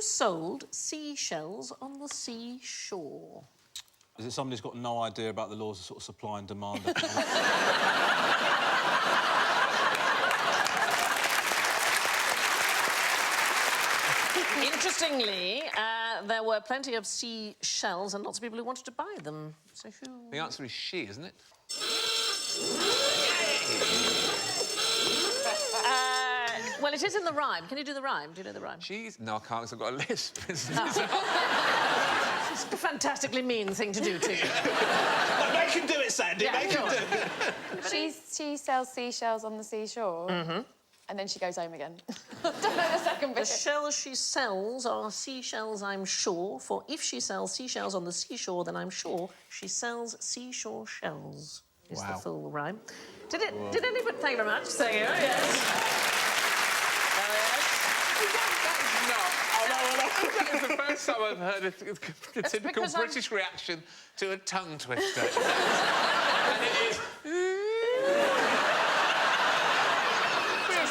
sold seashells on the seashore? Is it somebody who's got no idea about the laws of sort of supply and demand? Interestingly, there were plenty of seashells and lots of people who wanted to buy them. So who... The answer is she, isn't it? Well, it is in the rhyme. Can you do the rhyme? Do you know the rhyme? She's... No, I can't, because I've got a lisp. It's a fantastically mean thing to do to you. Make him do it, Sandy. Yeah, Make him do it. She sells seashells on the seashore. Mm-hmm. And then she goes home again. Don't know the second bit. The shells she sells are seashells, I'm sure. For if she sells seashells on the seashore, then I'm sure she sells seashore shells. Is the full rhyme. Did anybody... Thank you very much. Thank you, yes. That is the first time I've heard a typical British reaction to a tongue twister. And it is...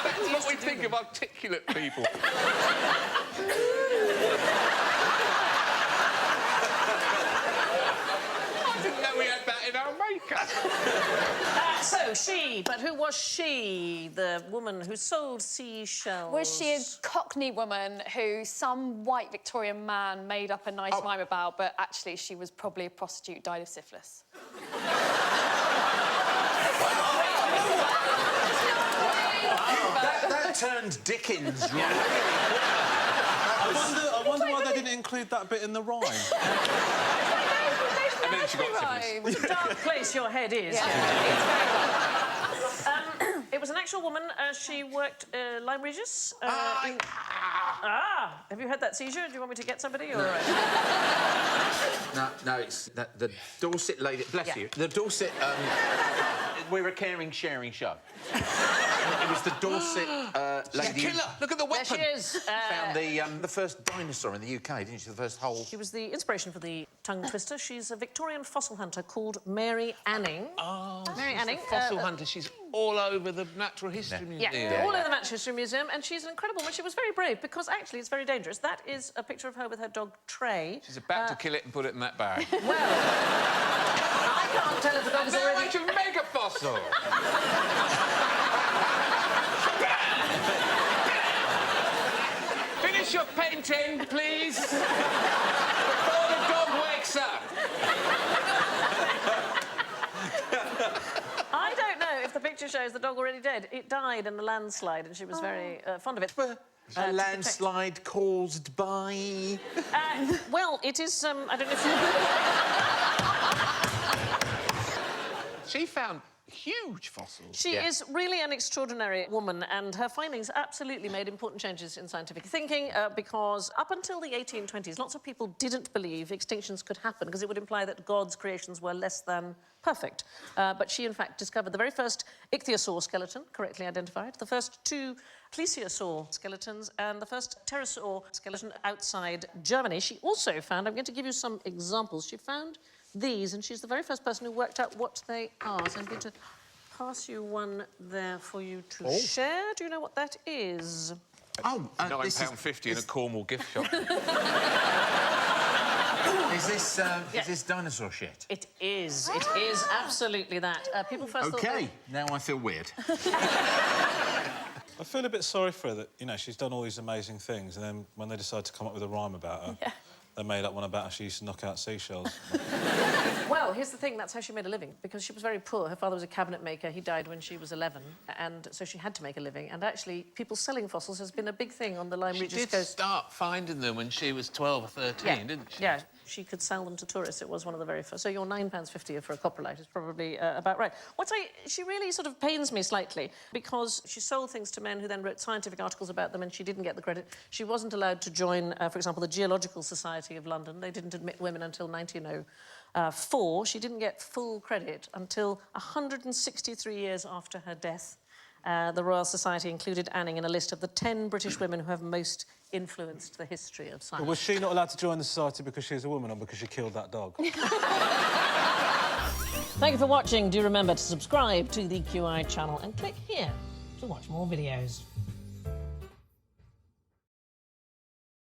That's what we think of articulate people. I didn't know we had that in our makeup. So, she... But who was she, the woman who sold seashells? Was she a Cockney woman who some white Victorian man made up a nice rhyme about, but actually she was probably a prostitute who died of syphilis? That turned Dickens, right? I wonder why they didn't include that bit in the rhyme. And then she got syphilis. It's a dark place your head is. Yeah. It was an actual woman. She worked Lyme Regis. Have you had that seizure? Do you want me to get somebody? Or... No, it's the Dorset lady... Bless you. The Dorset... we're a caring, sharing show. It was the Dorset lady... Killer! Look at the weapon! There she is. Found the first dinosaur in the UK, didn't she? The first whole... She was the inspiration for the tongue twister. She's a Victorian fossil hunter called Mary Anning. Oh, Mary Anning. Fossil hunter. She's all over the Natural History Museum. Yeah, all over the Natural History Museum, and she's an incredible woman. She was very brave, because actually it's very dangerous. That is a picture of her with her dog, Trey. She's about to kill it and put it in that bag. Well, I can't tell if the dog's already... It's a mega fossil! Finish your painting, please, before the dog wakes up. I don't know if the picture shows the dog already dead. It died in a landslide, and she was very fond of it. A landslide caused by... Well, it is... I don't know if you... She found huge fossils. She is really an extraordinary woman, and her findings absolutely made important changes in scientific thinking, because up until the 1820s, lots of people didn't believe extinctions could happen, because it would imply that God's creations were less than perfect. But she, in fact, discovered the very first ichthyosaur skeleton, correctly identified, the first two plesiosaur skeletons, and the first pterosaur skeleton outside Germany. She also found... I'm going to give you some examples. She found these, and she's the very first person who worked out what they are. So I'm going to pass you one there for you to share. Do you know what that is? £9.50 in a Cornwall gift shop. Is this dinosaur shit? It is. It is absolutely that. People first thought... OK, now I feel weird. I feel a bit sorry for her that, you know, she's done all these amazing things, and then when they decide to come up with a rhyme about her, they made up one about how she used to knock out seashells. Well, here's the thing, that's how she made a living, because she was very poor. Her father was a cabinet maker. He died when she was 11, and so she had to make a living. And actually, people selling fossils has been a big thing on the Lyme Regis coast. She did start finding them when she was 12 or 13, didn't she? Yeah, she could sell them to tourists. It was one of the very first. So your £9.50 for a coprolite is probably about right. She really sort of pains me slightly, because she sold things to men who then wrote scientific articles about them, and she didn't get the credit. She wasn't allowed to join, for example, the Geological Society of London. They didn't admit women until 1904. She didn't get full credit until 163 years after her death. The Royal Society included Anning in a list of the 10 British women who have most influenced the history of science. But was she not allowed to join the society because she was a woman or because she killed that dog? Thank you for watching. Do remember to subscribe to the QI channel and click here to watch more videos.